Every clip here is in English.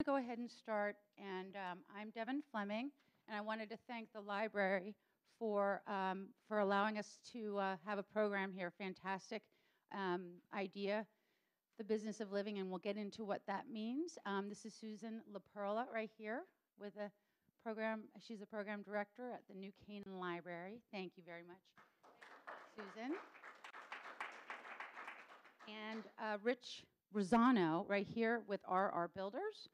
to go ahead and start, and I'm Devon Fleming, and I wanted to thank the library for allowing us to have a program here. Fantastic idea, the business of living, and we'll get into what that means. This is Susan LaPerla right here with a program. She's a program director at the New Canaan Library. Thank you very much, Susan. And Rich Rosano right here with RR Builders,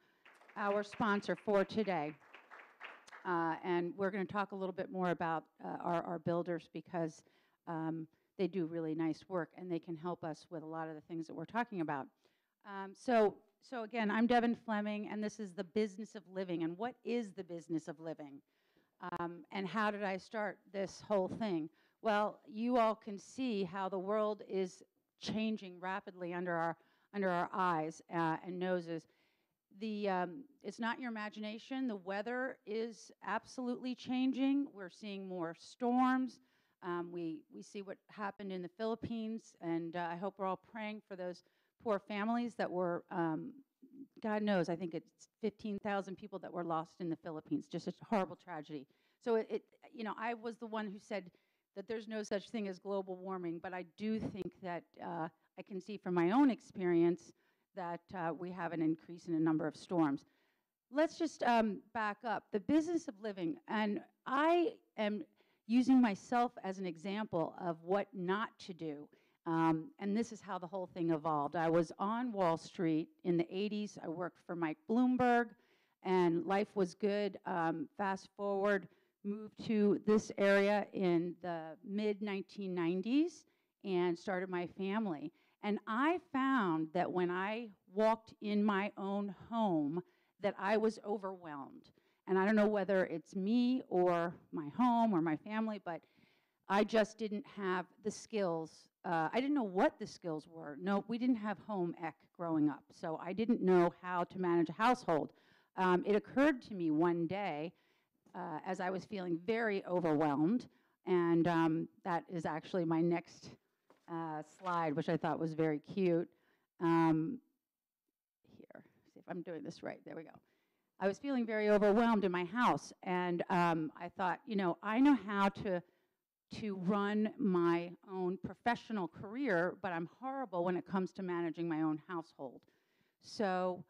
our sponsor for today. And we're going to talk a little bit more about RR Builders because they do really nice work and they can help us with a lot of the things that we're talking about. So again, I'm Devon Fleming, and this is the business of living. And what is the business of living? And how did I start this whole thing? Well, you all can see how the world is changing rapidly under our eyes and noses. It's not your imagination. The weather is absolutely changing. We're seeing more storms. We see what happened in the Philippines, and I hope we're all praying for those poor families that were, God knows, I think it's 15,000 people that were lost in the Philippines. Just a horrible tragedy. So I was the one who said that there's no such thing as global warming, but I do think that I can see from my own experience that we have an increase in a number of storms. Let's just back up. The business of living, and I am using myself as an example of what not to do, and this is how the whole thing evolved. I was on Wall Street in the 80s. I worked for Mike Bloomberg, and life was good. Fast forward, moved to this area in the mid-1990s and started my family. And I found that when I walked in my own home that I was overwhelmed. And I don't know whether it's me or my home or my family, but I just didn't have the skills. I didn't know what the skills were. No, we didn't have home ec growing up, so I didn't know how to manage a household. It occurred to me one day as I was feeling very overwhelmed, and that is actually my next slide, which I thought was very cute. Here, see if I'm doing this right. There we go. I was feeling very overwhelmed in my house, and I thought, I know how to run my own professional career, but I'm horrible when it comes to managing my own household. So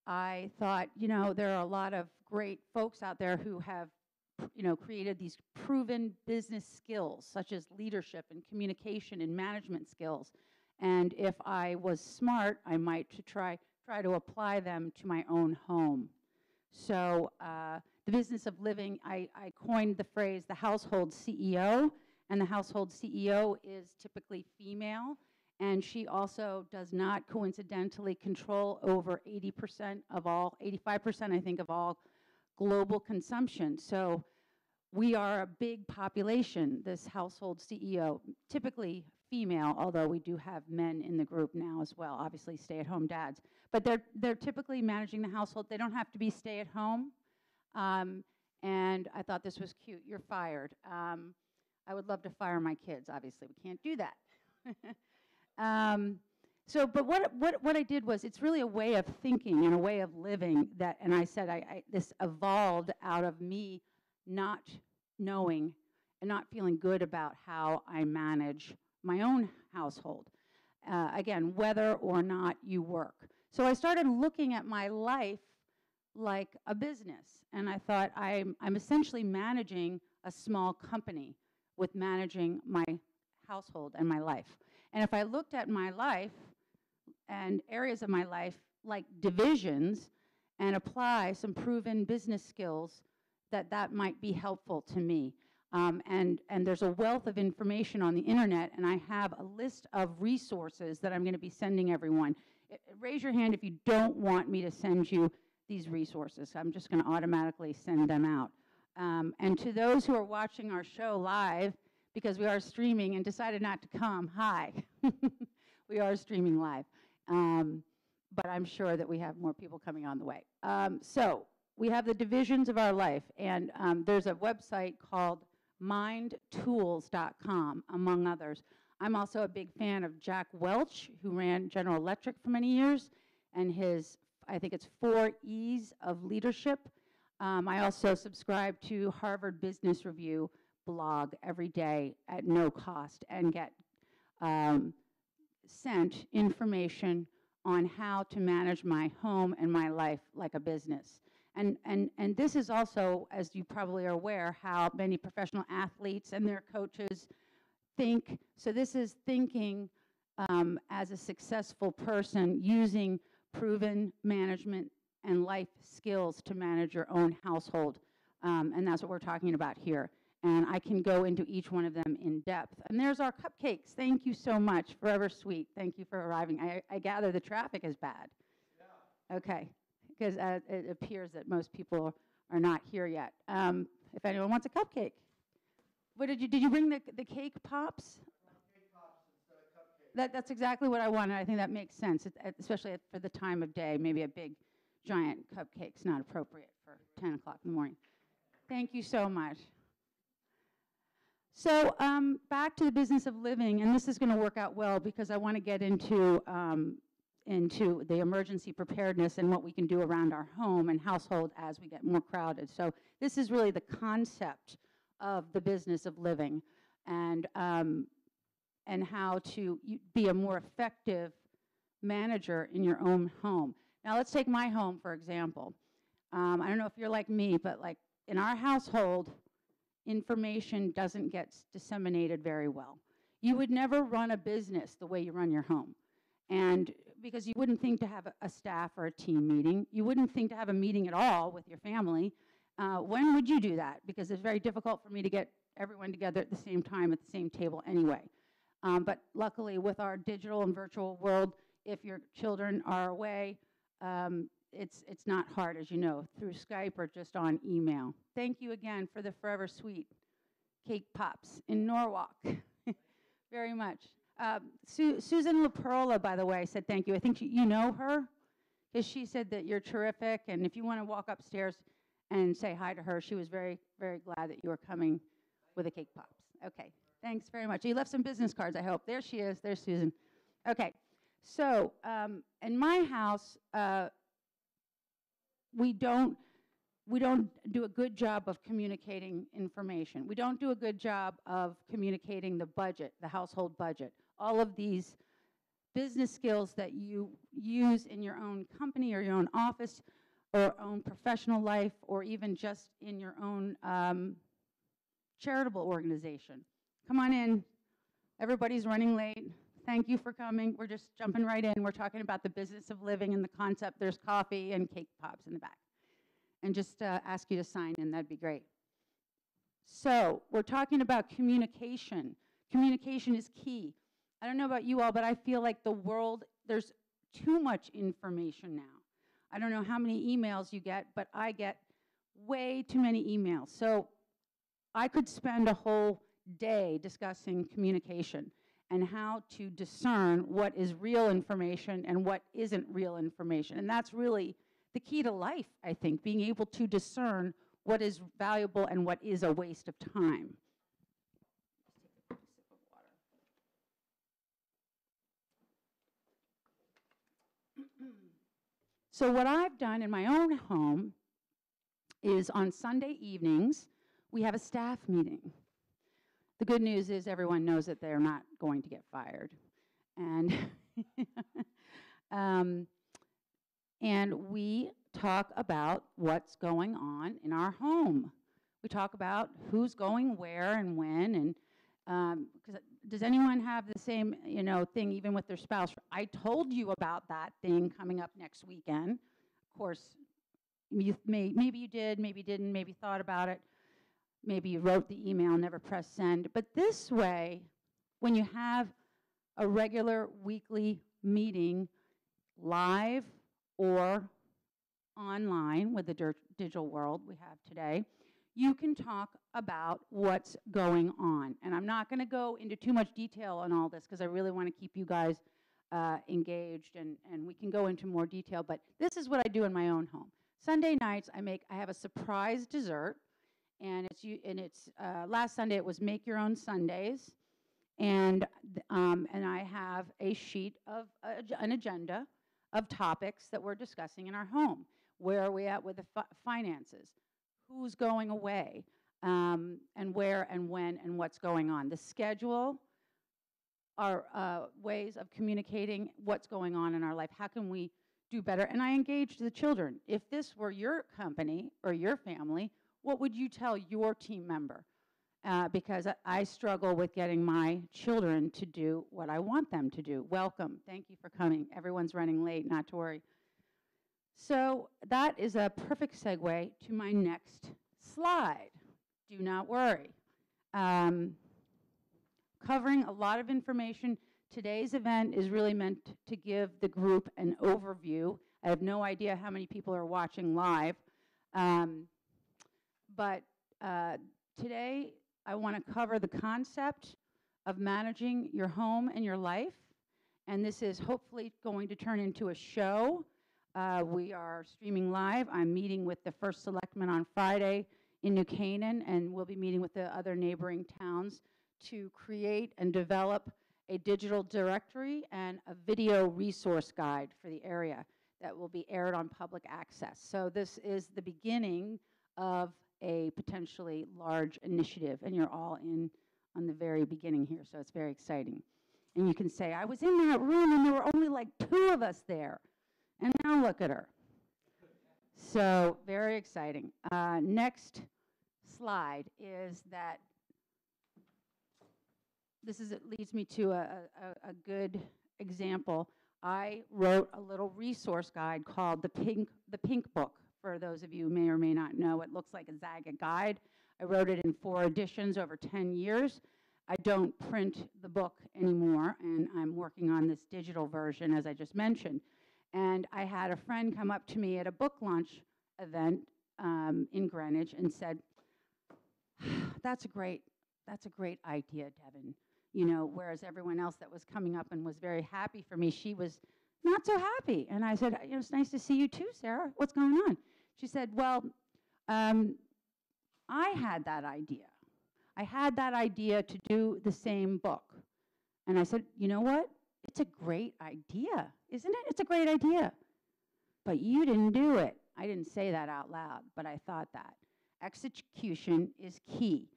I thought, there are a lot of great folks out there who have created these proven business skills, such as leadership and communication and management skills. And if I was smart, I might try to apply them to my own home. So the business of living, I coined the phrase the household CEO, and the household CEO is typically female, and she also does not coincidentally control over 85% I think, of all global consumption. So we are a big population, this household CEO, typically female, although we do have men in the group now as well, obviously stay-at-home dads. But they're typically managing the household. They don't have to be stay-at-home. And I thought this was cute. You're fired. I would love to fire my kids. Obviously, we can't do that. But what I did was, it's really a way of thinking and a way of living that, and I said this evolved out of me not knowing and not feeling good about how I manage my own household. Again, whether or not you work. So I started looking at my life like a business, and I thought I'm essentially managing a small company with managing my household and my life. And if I looked at my life and areas of my life like divisions and apply some proven business skills, that might be helpful to me. And there's a wealth of information on the internet, and I have a list of resources that I'm going to be sending everyone. Raise your hand if you don't want me to send you these resources. I'm just going to automatically send them out. And to those who are watching our show live, because we are streaming and decided not to come, hi. We are streaming live. But I'm sure that we have more people coming on the way. So we have the divisions of our life, and there's a website called mindtools.com, among others. I'm also a big fan of Jack Welch, who ran General Electric for many years, and his I think it's 4 E's of leadership. I also subscribe to Harvard Business Review blog every day at no cost and get sent information on how to manage my home and my life like a business. And this is also, as you probably are aware, how many professional athletes and their coaches think. So this is thinking as a successful person using proven management and life skills to manage your own household. And that's what we're talking about here. And I can go into each one of them in depth. And there's our cupcakes. Thank you so much. Forever Sweet. Thank you for arriving. I gather the traffic is bad. Yeah. Okay. Because it appears that most people are not here yet. If anyone wants a cupcake. What did you bring the cake pops? Cake pops instead of cupcakes. That's exactly what I wanted. I think that makes sense, especially for the time of day. Maybe a big, giant cupcake's not appropriate for 10 o'clock in the morning. Thank you so much. So back to the business of living, and this is going to work out well because I want to get into the emergency preparedness and what we can do around our home and household as we get more crowded. So this is really the concept of the business of living and how to be a more effective manager in your own home. Now let's take my home, for example. I don't know if you're like me, but like in our household, information doesn't get disseminated very well. You would never run a business the way you run your home. And because you wouldn't think to have a staff or a team meeting. You wouldn't think to have a meeting at all with your family. When would you do that? Because it's very difficult for me to get everyone together at the same time at the same table anyway. But luckily with our digital and virtual world, if your children are away, it's not hard, as you know, through Skype or just on email. Thank you again for the Forever Sweet cake pops in Norwalk. Very much. Susan LaPerla, by the way, said thank you. I think you know her, because she said that you're terrific, and if you want to walk upstairs and say hi to her, she was very, very glad that you were coming with the cake pops. Okay, thanks very much. You left some business cards, I hope. There she is. There's Susan. Okay, so in my house, we don't do a good job of communicating information. We don't do a good job of communicating the budget, the household budget. All of these business skills that you use in your own company or your own office or own professional life or even just in your own charitable organization. Come on in. Everybody's running late. Thank you for coming. We're just jumping right in. We're talking about the business of living and the concept. There's coffee and cake pops in the back. And just ask you to sign in. That'd be great. So we're talking about communication. Communication is key. I don't know about you all, but I feel like the world, there's too much information now. I don't know how many emails you get, but I get way too many emails. So I could spend a whole day discussing communication and how to discern what is real information and what isn't real information. And that's really the key to life, I think, being able to discern what is valuable and what is a waste of time. So what I've done in my own home is on Sunday evenings, we have a staff meeting. The good news is everyone knows that they're not going to get fired. And, and we talk about what's going on in our home. We talk about who's going where and when, and does anyone have the same, thing even with their spouse? I told you about that thing coming up next weekend. Of course, maybe you did, maybe didn't, maybe thought about it. Maybe you wrote the email, never pressed send. But this way, when you have a regular weekly meeting live or online with the digital world we have today, you can talk about what's going on. And I'm not going to go into too much detail on all this because I really want to keep you guys engaged, and we can go into more detail. But this is what I do in my own home. Sunday nights, I have a surprise dessert, and it's last Sunday it was Make Your Own Sundays, and I have a sheet of an agenda of topics that we're discussing in our home. Where are we at with the finances? Who's going away? And where and when and what's going on. The schedule are ways of communicating what's going on in our life. How can we do better? And I engage the children. If this were your company or your family, what would you tell your team member? Because I struggle with getting my children to do what I want them to do. Welcome. Thank you for coming. Everyone's running late, not to worry. So that is a perfect segue to my next slide. Do not worry. Covering a lot of information. Today's event is really meant to give the group an overview. I have no idea how many people are watching live. But today I want to cover the concept of managing your home and your life. And this is hopefully going to turn into a show. We are streaming live. I'm meeting with the first selectman on Friday in New Canaan, and we'll be meeting with the other neighboring towns to create and develop a digital directory and a video resource guide for the area that will be aired on public access. So this is the beginning of a potentially large initiative, and you're all in on the very beginning here, so it's very exciting. And you can say, I was in that room and there were only like 2 of us there, and now look at her. So very exciting. Next slide is that leads me to a good example. I wrote a little resource guide called the Pink Book. For those of you who may or may not know, it looks like a Zaga guide. I wrote it in 4 editions over 10 years. I don't print the book anymore, and I'm working on this digital version, as I just mentioned. And I had a friend come up to me at a book launch event in Greenwich and said, that's a great idea, Devon. You know, whereas everyone else that was coming up and was very happy for me, she was not so happy. And I said, it's nice to see you too, Sarah. What's going on? She said, well, I had that idea. I had that idea to do the same book. And I said, you know what? It's a great idea, isn't it? It's a great idea. But you didn't do it. I didn't say that out loud, but I thought that. Execution is key.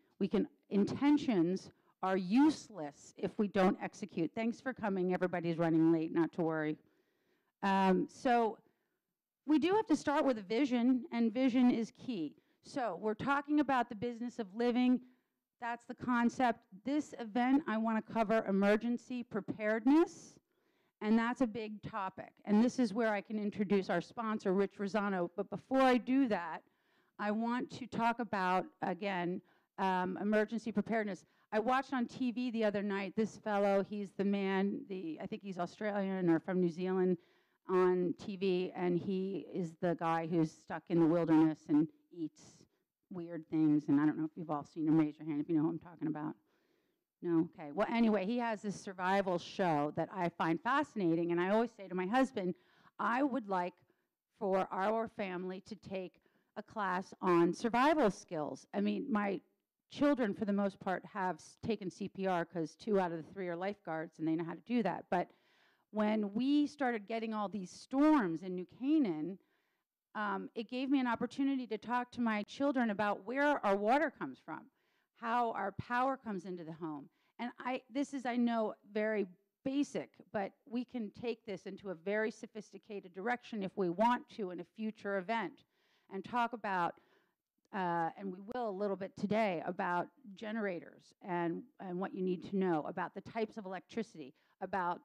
Intentions are useless if we don't execute. Thanks for coming. Everybody's running late, not to worry. So we do have to start with a vision, and vision is key. So we're talking about the business of living. That's the concept. This event, I want to cover emergency preparedness, and that's a big topic. And this is where I can introduce our sponsor, Rich Rosano. But before I do that, I want to talk about, again, emergency preparedness. I watched on TV the other night this fellow, he's the man, I think he's Australian or from New Zealand, on TV, and he is the guy who's stuck in the wilderness and eats weird things, and I don't know if you've all seen him. Raise your hand if you know who I'm talking about. No? Okay. Well, anyway, he has this survival show that I find fascinating, and I always say to my husband, I would like for our family to take a class on survival skills. I mean, my children, for the most part, have taken CPR because 2 out of the 3 are lifeguards, and they know how to do that. But when we started getting all these storms in New Canaan, it gave me an opportunity to talk to my children about where our water comes from, how our power comes into the home. And this is, I know, very basic, but we can take this into a very sophisticated direction if we want to in a future event and talk about, and we will a little bit today, about generators and what you need to know, about the types of electricity, about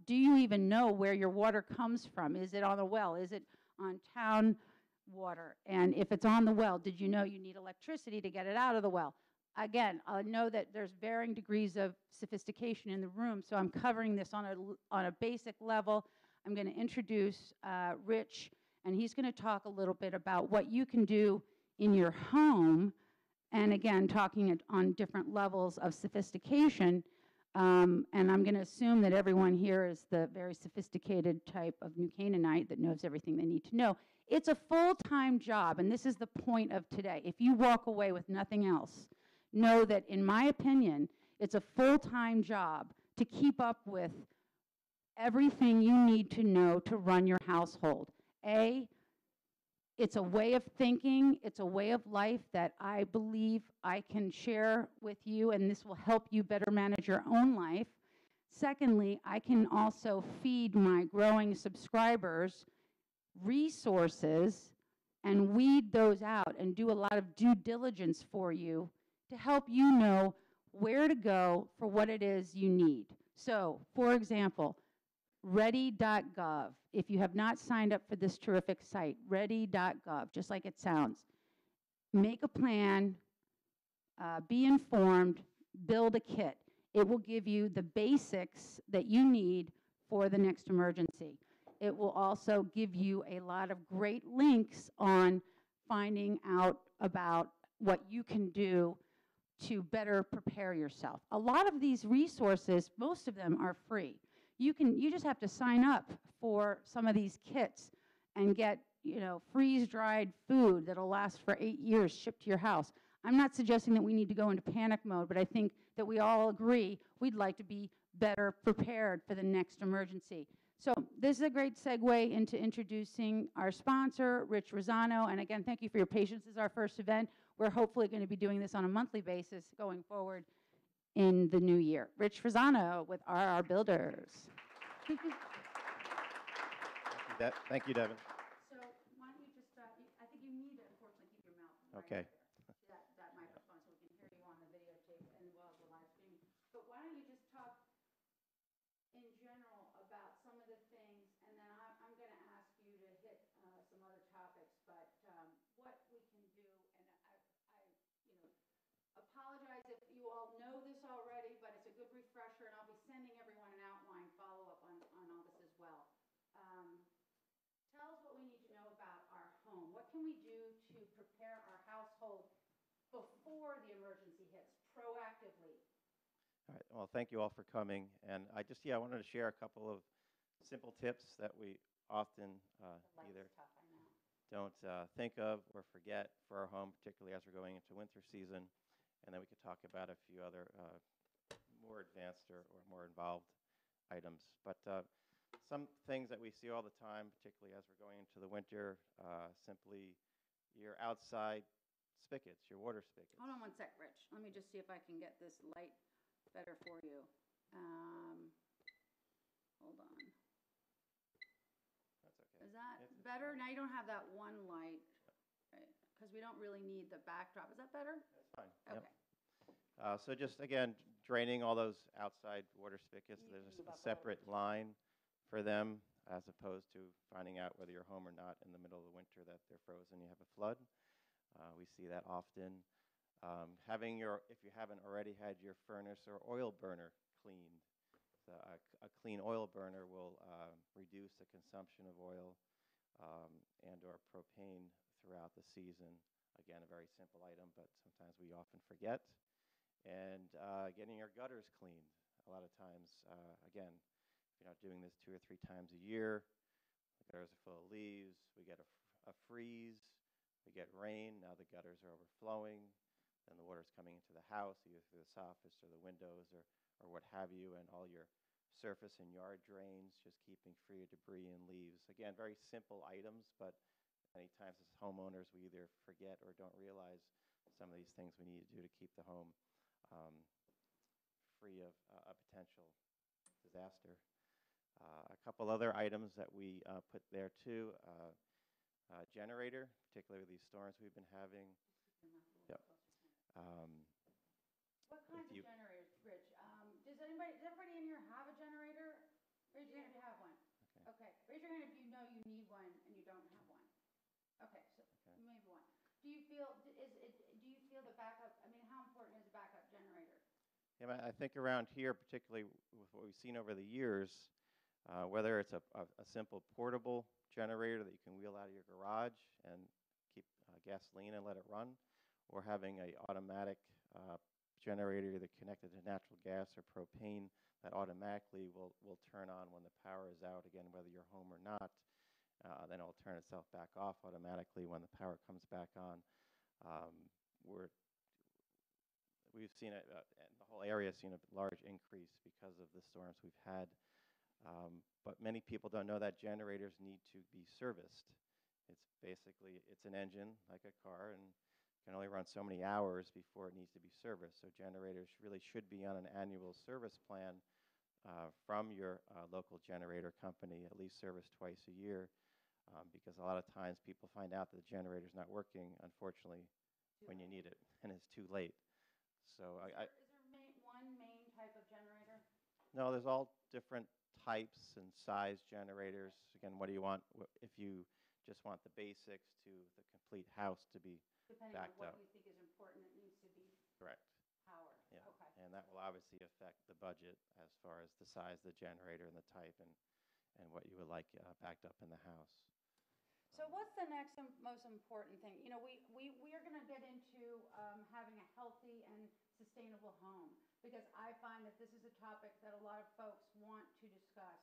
do you even know where your water comes from? Is it on a well? Is it on town water? And if it's on the well, did you know you need electricity to get it out of the well? Again, I know that there's varying degrees of sophistication in the room, so I'm covering this on a basic level. I'm going to introduce Rich, and he's going to talk a little bit about what you can do in your home, and again, talking on different levels of sophistication. And I'm going to assume that everyone here is the very sophisticated type of New Canaanite that knows everything they need to know. It's a full-time job, and this is the point of today. If you walk away with nothing else, know that, in my opinion, it's a full-time job to keep up with everything you need to know to run your household. It's a way of thinking, it's a way of life that I believe I can share with you, and this will help you better manage your own life. Secondly, I can also feed my growing subscribers resources and weed those out and do a lot of due diligence for you to help you know where to go for what it is you need. So, for example, ready.gov. If you have not signed up for this terrific site, ready.gov, just like it sounds, make a plan, be informed, build a kit. It will give you the basics that you need for the next emergency. It will also give you a lot of great links on finding out about what you can do to better prepare yourself. A lot of these resources, most of them are free. You just have to sign up for some of these kits and get, freeze-dried food that'll last for 8 years shipped to your house. I'm not suggesting that we need to go into panic mode, but I think that we all agree we'd like to be better prepared for the next emergency. So this is a great segue into introducing our sponsor, Rich Rosano. And again, thank you for your patience. This is our first event. We're hopefully going to be doing this on a monthly basis going forward in the new year. Rich Rosano with RR Builders. Thank you, Devon. So why don't you just, I think you need to unfortunately keep your mouth right Okay. there, that microphone, so we can hear you on the videotape and as well as the live streaming. But why don't you just talk in general about some of the things, and then I'm going to ask you to hit some other topics, but what we can do, and I apologize if you all know this already, but it's a good refresher, and I'll be sending everyone an outline follow-up on all this as well. Tell us what we need to know about our home. What can we do to prepare our household before the emergency hits, proactively? All right. Well, thank you all for coming. And I wanted to share a couple of simple tips that we often either tough, I know. don't think of or forget for our home, particularly as we're going into winter season. And then we could talk about a few other more advanced or more involved items. But some things that we see all the time, particularly as we're going into the winter, simply your outside spigots, your water spigots. Hold on one sec, Rich. Let me just see if I can get this light better for you. Hold on. That's okay. Is that better? Now you don't have that one light, right? Because we don't really need the backdrop. Is that better? That's fine. Okay. Yep. So just, again, draining all those outside water spigots. There's a separate line for them, as opposed to finding out whether you're home or not in the middle of the winter that they're frozen, you have a flood. We see that often. If you haven't already had your furnace or oil burner cleaned, so a clean oil burner will reduce the consumption of oil and or propane throughout the season. Again, a very simple item, but sometimes we often forget. And getting your gutters cleaned. A lot of times, again, if you're not doing this 2 or 3 times a year, the gutters are full of leaves, we get a freeze, we get rain, now the gutters are overflowing, then the water's coming into the house, either through the soffits or the windows or what have you, and all your surface and yard drains, just keeping free of debris and leaves. Again, very simple items, but many times as homeowners, we either forget or don't realize some of these things we need to do to keep the home free of a potential disaster. A couple other items that we put there too, generator, particularly with these storms we've been having. Yep. What kinds of generators, Rich? Does everybody in here have a generator? Raise your hand if you have one. Okay. Raise your hand if you know you need one and you don't have one. Okay, so maybe one. Do you feel the backup? I mean, how important is a backup generator? Yeah, I think around here, particularly with what we've seen over the years, whether it's a simple portable generator that you can wheel out of your garage and keep gasoline and let it run, or having an automatic generator either connected to natural gas or propane that automatically will turn on when the power is out, again, whether you're home or not. Then it'll turn itself back off automatically when the power comes back on. We've seen it, the whole area has seen a large increase because of the storms we've had. But many people don't know that generators need to be serviced. It's an engine like a car and can only run so many hours before it needs to be serviced. So generators really should be on an annual service plan from your local generator company, at least serviced twice a year, because a lot of times people find out that the generator's not working, unfortunately, when you need it, and it's too late. So Is there one main type of generator? no, there's all different types and size generators. Again, what do you want? If you just want the basics to the complete house to be Depending on backed what up. you think is important, it needs to be Correct. powered. Yeah. Okay. And that will obviously affect the budget as far as the size of the generator and the type and what you would like backed up in the house. So what's the next most important thing? You know, we are going to get into having a healthy and sustainable home, because I find that this is a topic that a lot of folks want to discuss.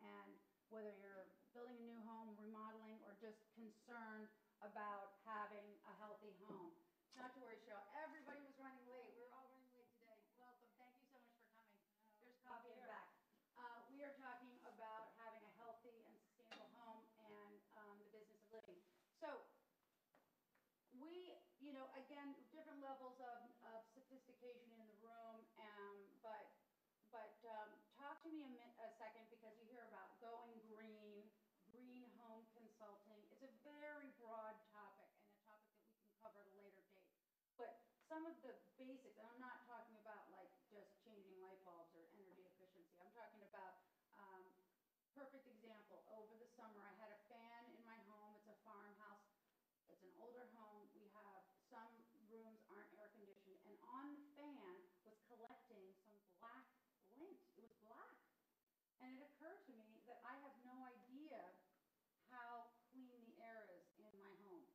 And whether you're building a new home, remodeling, or just concerned about having a healthy home. Not to worry, Cheryl, everybody was running late. We were all running late today. Welcome. Thank you so much for coming. There's coffee in the back. We are talking about having a healthy and sustainable home and the business of living. So again, different levels of sophistication in the room, but talk to me a second, because you hear about going green, green home consulting. It's a very broad topic and a topic that we can cover at a later date. But some of the basics, and I'm not talking about like just changing light bulbs or energy efficiency. I'm talking about perfect example. Over the summer, I had a fan in my home. It's a farmhouse. It's an older home. We have some rooms aren't air conditioned, and on the fan was collecting some black lint. It was black. And it occurred to me that I have no idea how clean the air is in my home.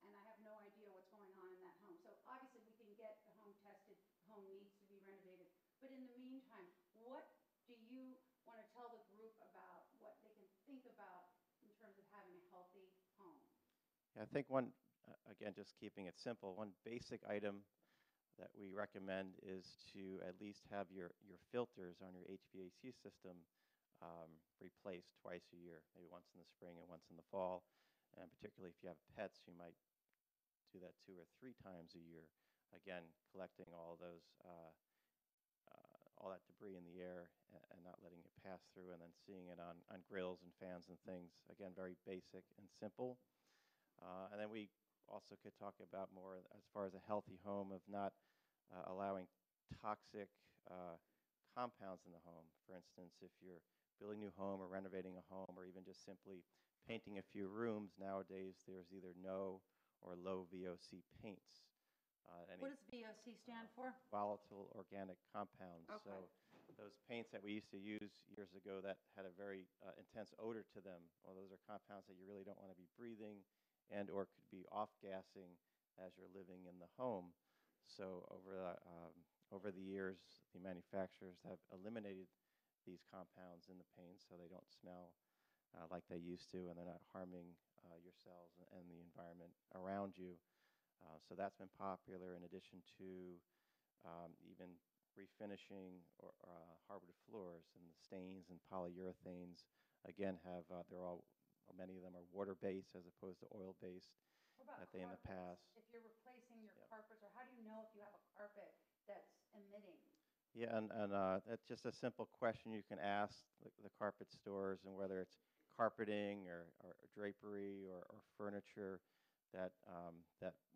And I have no idea what's going on in that home. So obviously we can get the home tested, the home needs to be renovated. But in the meantime, what do you want to tell the group about what they can think about in terms of having a healthy home? Yeah, I think one, again, just keeping it simple, one basic item that we recommend is to at least have your filters on your HVAC system replaced twice a year, maybe once in the spring and once in the fall. And particularly if you have pets, you might do that 2 or 3 times a year. Again, collecting all that debris in the air and not letting it pass through, and then seeing it on grills and fans and things. Again, very basic and simple. And then we also could talk about more as far as a healthy home of not allowing toxic compounds in the home. For instance, if you're building a new home or renovating a home or even just simply painting a few rooms, nowadays there's either no or low VOC paints. What does VOC stand for? Volatile organic compounds. Okay. So those paints that we used to use years ago that had a very intense odor to them, well, those are compounds that you really don't want to be breathing and or could be off-gassing as you're living in the home. So over the years, the manufacturers have eliminated these compounds in the paint so they don't smell like they used to, and they're not harming yourselves and the environment around you. So that's been popular, in addition to even refinishing or hardwood floors, and the stains and polyurethanes again many of them are water-based as opposed to oil-based. What about that they in the past. If you're replacing your Yep. carpets, or how do you know if you have a carpet that's emitting? Yeah, and that's just a simple question you can ask the carpet stores, and whether it's carpeting or drapery or furniture that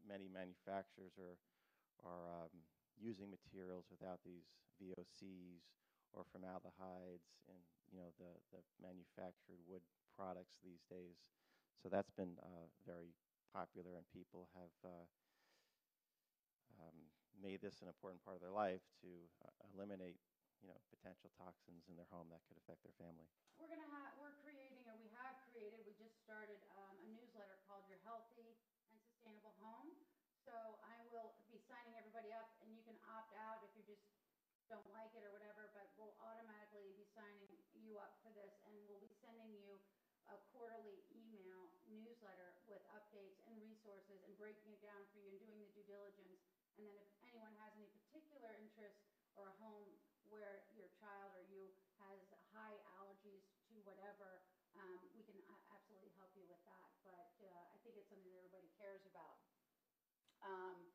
many manufacturers are using materials without these VOCs or formaldehydes in the manufactured wood products these days. So that's been very popular, and people have made this an important part of their life to eliminate potential toxins in their home that could affect their family. We're creating, or we have created, we just started a newsletter called Your Healthy and Sustainable Home. So I will be signing everybody up, and you can opt out if you just don't like it or whatever, but we'll automatically be signing you up for this, and we'll be sending you a quarterly email newsletter with updates and resources and breaking it down for you and doing the due diligence. And then if anyone has any particular interest or a home where your child or you has high but I think it's something that everybody cares about. Um,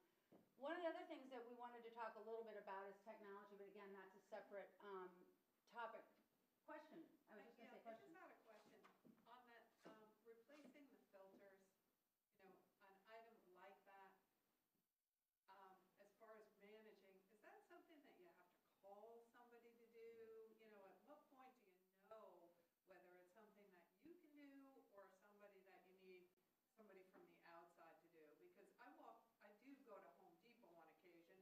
One of the other things that we wanted to talk a little bit about is technology, but again, that's a separate topic. Question. I was just going to say Yeah, I question. just had a question on that, replacing the filters, an item like that, as far as managing, is that something that you have to call somebody to do? At what point do you know whether it's something that you can do or somebody that you need somebody from the outside to do? Because I do go to Home Depot on occasion,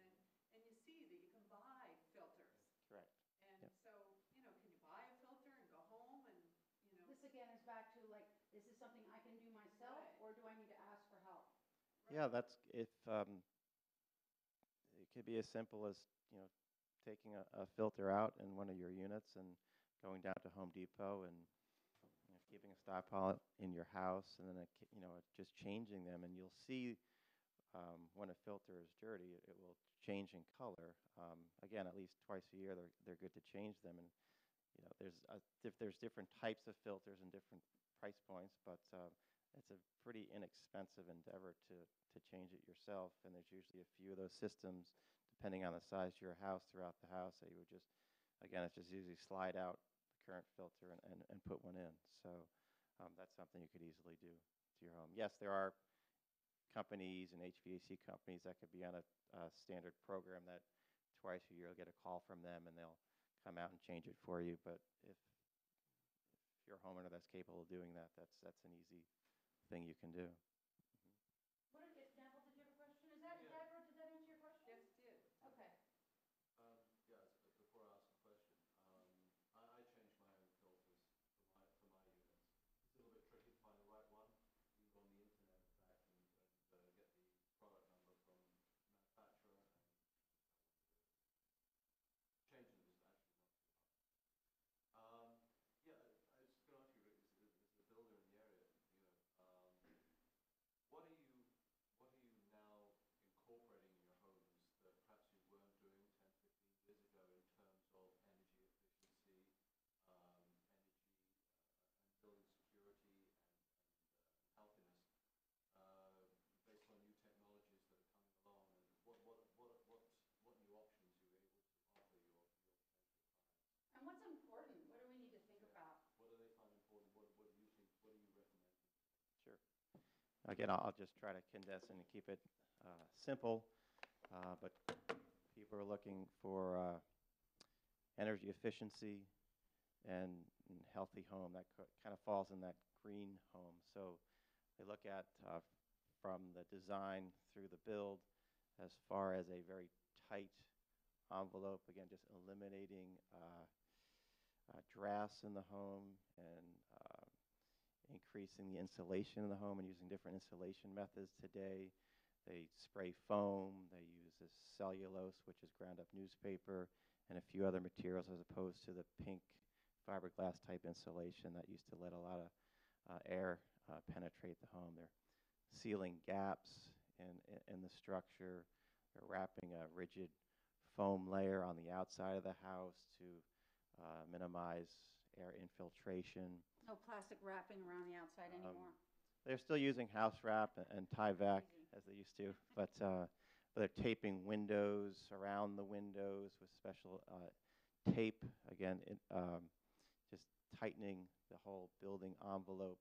and you see that you can buy filters. Correct. And Yep. so, can you buy a filter and go home and, This again is back to like, is this something I can do myself, Right. or do I need to ask for help? Yeah, that's if it could be as simple as taking a filter out in one of your units and going down to Home Depot and keeping a stockpile in your house, and then just changing them, and you'll see when a filter is dirty, it will change in color. Again, at least twice a year, they're good to change them, and there's different types of filters and different price points, but it's a pretty inexpensive endeavor to change it yourself, and there's usually a few of those systems, depending on the size of your house, throughout the house, that you would just, again, it's just usually slide out the current filter and put one in. So that's something you could easily do to your home. Yes, there are companies and HVAC companies that could be on a standard program that twice a year you'll get a call from them and they'll come out and change it for you. But if you're a homeowner that's capable of doing that, that's an easy thing you can do. What is Neville? Did you have a question? Is that Deborah? Did that answer your question? yes, it did. Okay. Before I ask the question, I changed my own filters for my units. It's a little bit tricky to find the right one. You can go on the internet, in fact, and get the product number from manufacturer, and changing it is actually not too hard. I was going to ask you, Rick, as a builder in the area, what are you now incorporating in your homes that perhaps you weren't doing 10, 15 years ago in terms of energy efficiency, and building security and healthiness, based on new technologies that are coming along, and what new options you're able to offer your potential clients? And what's important? What do we need to think about? What do they find important? What do you think? What are you recommending? Sure. Again, I'll just try to condense and keep it simple, but people are looking for energy efficiency and healthy home. That kind of falls in that green home. So they look at from the design through the build, as far as a very tight envelope, again, just eliminating drafts in the home and increasing the insulation in the home and using different insulation methods today. They spray foam, they use this cellulose, which is ground up newspaper, and a few other materials, as opposed to the pink fiberglass type insulation that used to let a lot of air penetrate the home. They're sealing gaps in the structure. They're wrapping a rigid foam layer on the outside of the house to minimize air infiltration. No plastic wrapping around the outside anymore. They're still using house wrap and Tyvek as they used to, but they're taping windows around the windows with special tape. Again, just tightening the whole building envelope.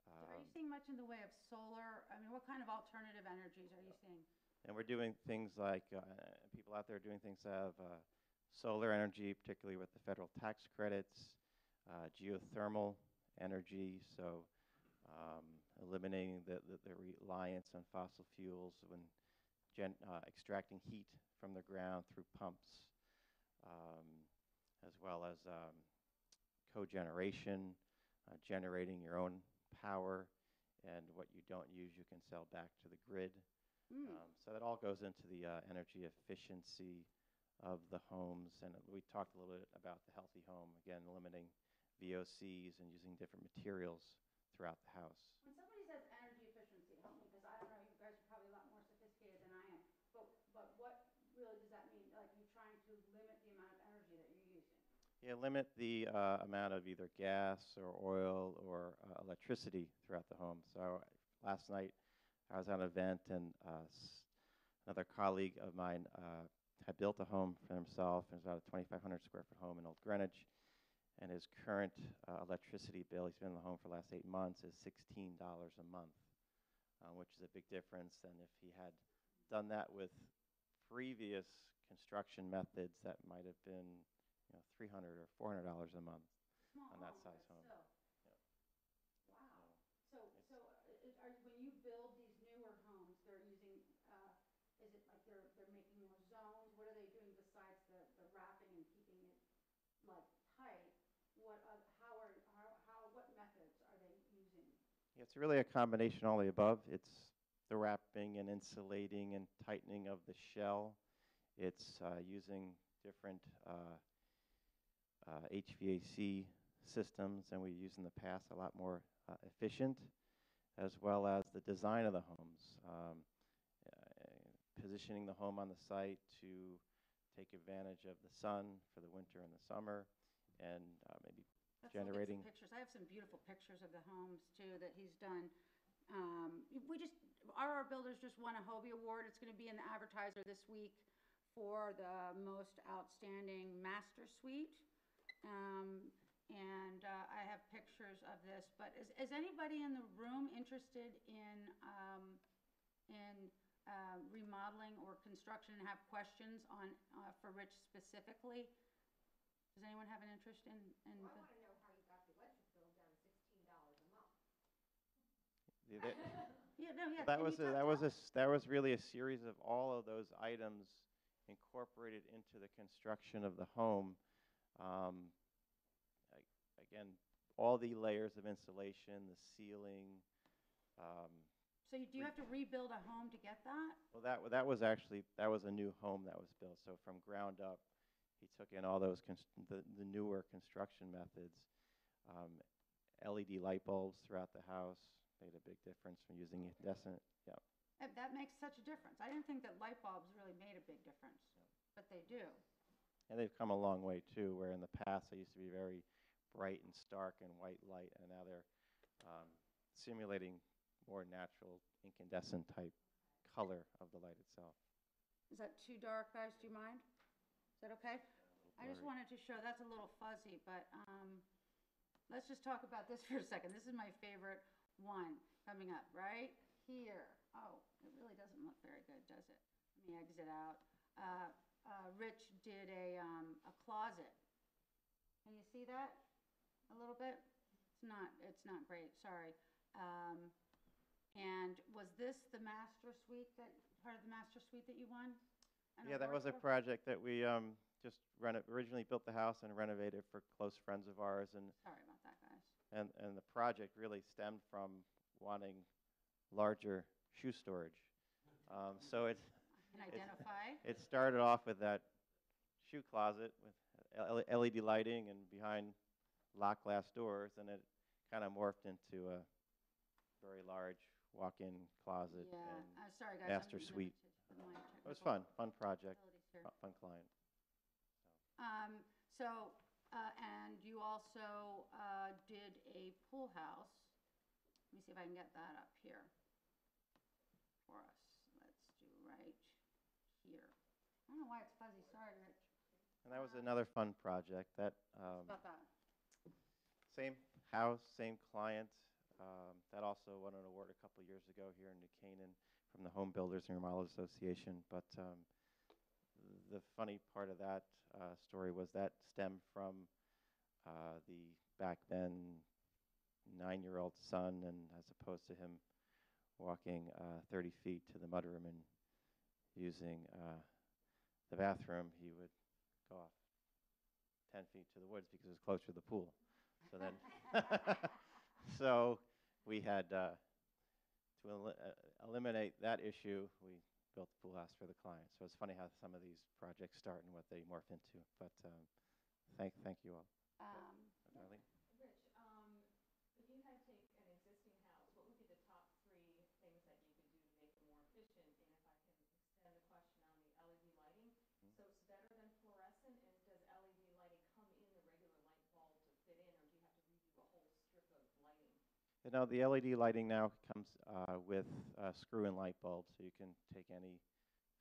Are you seeing much in the way of solar? I mean, what kind of alternative energies are you seeing? And we're doing things like, people out there are doing things that have solar energy, particularly with the federal tax credits, geothermal energy, so eliminating the reliance on fossil fuels when extracting heat from the ground through pumps, as well as cogeneration, generating your own power, and what you don't use you can sell back to the grid. So that all goes into the energy efficiency of the homes. And we talked a little bit about the healthy home, again, limiting VOCs and using different materials throughout the house. When somebody says energy efficiency, help me, because I don't know, you guys are probably a lot more sophisticated than I am, but what really does that mean? Like, you're trying to limit the amount of energy that you're using? Yeah, limit the amount of either gas or oil or electricity throughout the home. So last night I was at an event, and another colleague of mine had built a home for himself. It was about a 2,500 square foot home in Old Greenwich, and his current electricity bill, he's been in the home for the last 8 months, is $16 a month, which is a big difference than if he had done that with previous construction methods that might have been, $300 or $400 a month Small on that home, size but home. still. Yep. Wow. So So when you build these newer homes, they're using, is it like they're making more zones? What are they doing besides the wrapping and keeping it like tight? What methods are they using? yeah, it's really a combination, all the above. It's the wrapping and insulating and tightening of the shell. It's using different HVAC systems than we used in the past, a lot more efficient, as well as the design of the homes, positioning the home on the site to take advantage of the sun for the winter and the summer, and maybe Let's generating. look at some pictures. I have some beautiful pictures of the homes too that he's done. RR Builders just won a Hobie Award. It's going to be in the Advertiser this week for the most outstanding master suite. I have pictures of this, but is anybody in the room interested in remodeling or construction and have questions on for Rich specifically? Does anyone have an interest in? Well, I want to know how you got the electric bill down to $16 a month. Yeah, no, yeah. That was really a series of all of those items incorporated into the construction of the home. Again, all the layers of insulation, the ceiling. So do you have to rebuild a home to get that? Well, that was a new home that was built. So from ground up, he took in all those the newer construction methods. LED light bulbs throughout the house made a big difference from using incandescent. Yeah. That makes such a difference. I didn't think that light bulbs really made a big difference, but they do. And they've come a long way too, where in the past they used to be very bright and stark and white light, and now they're simulating more natural incandescent type color of the light itself. Is that too dark, guys? Do you mind? Is that okay? I just blurry. wanted to show, that's a little fuzzy, but let's just talk about this for a second. This is my favorite one coming up right here. Oh, it really doesn't look very good, does it? Let me exit out. Rich did a closet. Can you see that a little bit? It's not great, sorry. And was this the master suite part of the master suite that you won? Yeah, that was a project that we just originally built the house and renovated for close friends of ours, and Sorry about that, guys. and the project really stemmed from wanting larger shoe storage. So I can identify. it started off with that shoe closet with LED lighting and behind locked glass doors, and it kind of morphed into a very large walk-in closet Yeah, and sorry, guys. master I'm suite. limited with my It was technical fun project, abilities here. fun client. And you also did a pool house. Let me see if I can get that up here for us. Let's do right here. I don't know why it's fuzzy. Sorry, Rich. And that was another fun project. That About that. same house, same client. That also won an award a couple years ago here in New Canaan from the Home Builders and Remodelers Association. But the funny part of that story was that stemmed from the back then 9-year-old son, and as opposed to him walking 30 feet to the mudroom and using the bathroom, he would go off 10 feet to the woods because it was closer to the pool. So then, so we had to eliminate that issue. We built the pool house for the client. So it's funny how some of these projects start and what they morph into. But thank you all. Darlene? Rich, if you had to take an existing house, what would be the top 3 things that you could do to make it more efficient? And if I can extend the question on the LED lighting, so it's better than fluorescent, and does LED lighting come in the You know, the LED lighting now comes with screw-in light bulbs, so you can take any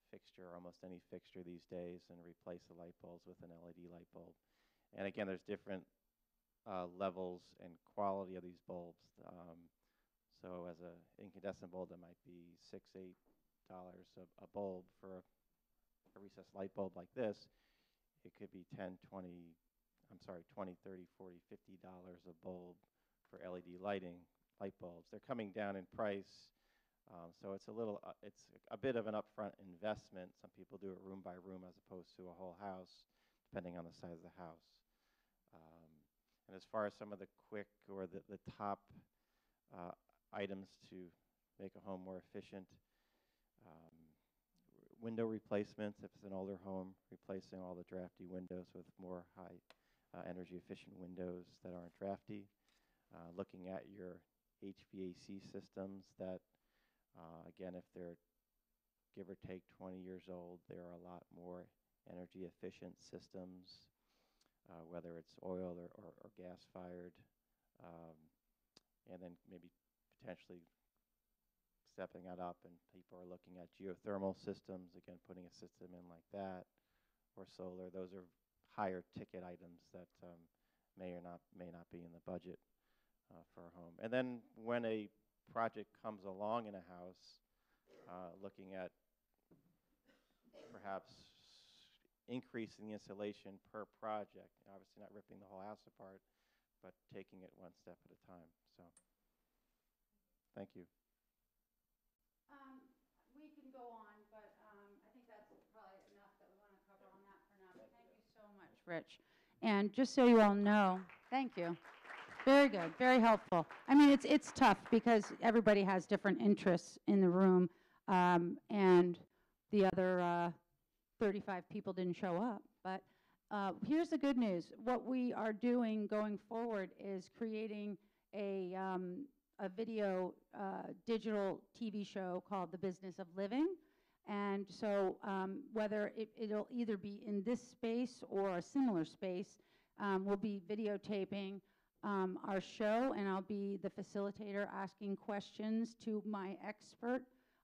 fixture, almost any fixture these days, and replace the light bulbs with an LED light bulb. And again, there's different levels and quality of these bulbs. So as an incandescent bulb, that might be $6, $8 a bulb. For a recessed light bulb like this, it could be 10, 20, I'm sorry, 20, 30, 40, $50 a bulb for LED light bulbs. They're coming down in price, so it's a bit of an upfront investment. Some people do it room by room as opposed to a whole house, depending on the size of the house. And as far as some of the quick or the top items to make a home more efficient, window replacements, if it's an older home, replacing all the drafty windows with more high energy efficient windows that aren't drafty. Looking at your HVAC systems that, again, if they're give or take 20 years old, there are a lot more energy efficient systems, whether it's oil or gas fired, and then maybe potentially stepping that up, and people are looking at geothermal systems, again, putting a system in like that, or solar. Those are higher ticket items that may not be in the budget for a home. And then when a project comes along in a house, looking at perhaps increasing the insulation per project, obviously not ripping the whole house apart, but taking it one step at a time. So, thank you. We can go on, but I think that's probably enough that we want to cover on that for now. But thank you so much, Rich. And just so you all know, thank you. Very good, very helpful. I mean, it's tough because everybody has different interests in the room, and the other 35 people didn't show up. But here's the good news. What we are doing going forward is creating a video digital TV show called The Business of Living. And so whether it'll either be in this space or a similar space, we'll be videotaping our show, and I'll be the facilitator asking questions to my expert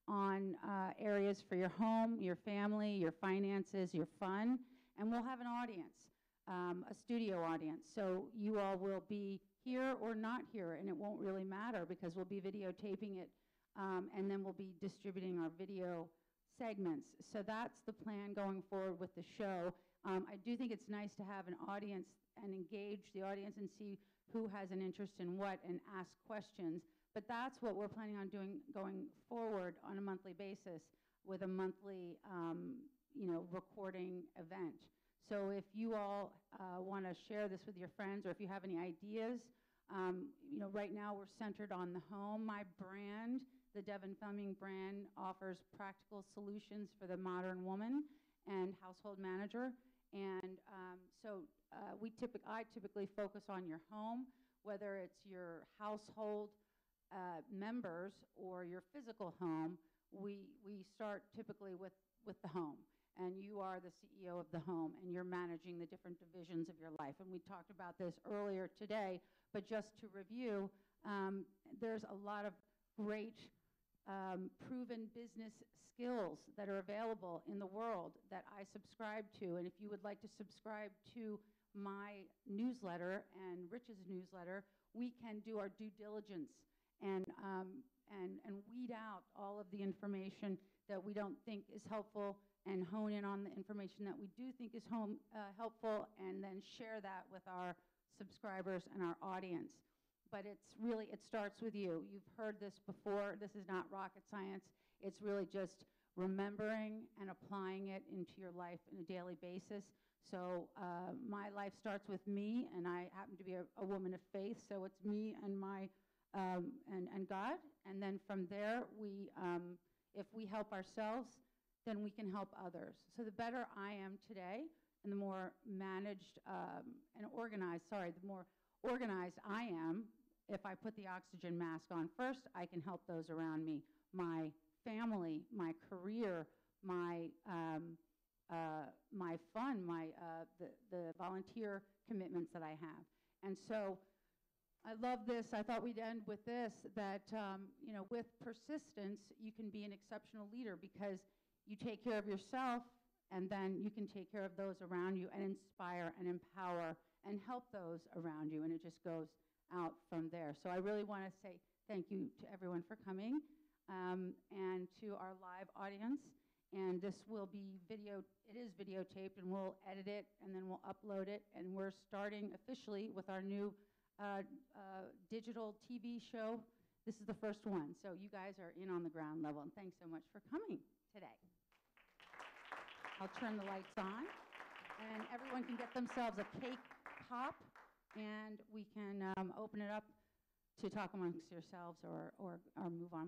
on areas for your home, your family, your finances, your fun, and we'll have an audience, a studio audience. So you all will be here or not here, and it won't really matter because we'll be videotaping it, and then we'll be distributing our video segments. So that's the plan going forward with the show. I do think it's nice to have an audience and engage the audience and see who has an interest in what and ask questions. But that's what we're planning on doing going forward on a monthly basis with a monthly, recording event. So if you all want to share this with your friends, or if you have any ideas, right now we're centered on the home. My brand, the Devon Fleming brand, offers practical solutions for the modern woman and household manager. And I typically focus on your home, whether it's your household members or your physical home. We start typically with the home, and you are the CEO of the home, and you're managing the different divisions of your life. And we talked about this earlier today, but just to review, there's a lot of great proven business skills that are available in the world that I subscribe to. And if you would like to subscribe to my newsletter and Rich's newsletter, we can do our due diligence and weed out all of the information that we don't think is helpful and hone in on the information that we do think is helpful, and then share that with our subscribers and our audience. But it starts with you. You've heard this before. This is not rocket science. It's really just remembering and applying it into your life on a daily basis. So my life starts with me, and I happen to be a woman of faith, so it's me and my and God. And then from there, if we help ourselves, then we can help others. So the better I am today, and the more managed and organized, the more organized I am, if I put the oxygen mask on first, I can help those around me, my family, my career, my fun, the volunteer commitments that I have. And so I love this. I thought we'd end with this, that, with persistence, you can be an exceptional leader because you take care of yourself and then you can take care of those around you and inspire and empower and help those around you. And it just goes out from there. So I really want to say thank you to everyone for coming and to our live audience. And this will be it is videotaped, and we'll edit it and then we'll upload it. And we're starting officially with our new digital TV show. This is the first one. So you guys are in on the ground level. And thanks so much for coming today. I'll turn the lights on. And everyone can get themselves a cake pop. And we can open it up to talk amongst yourselves or move on.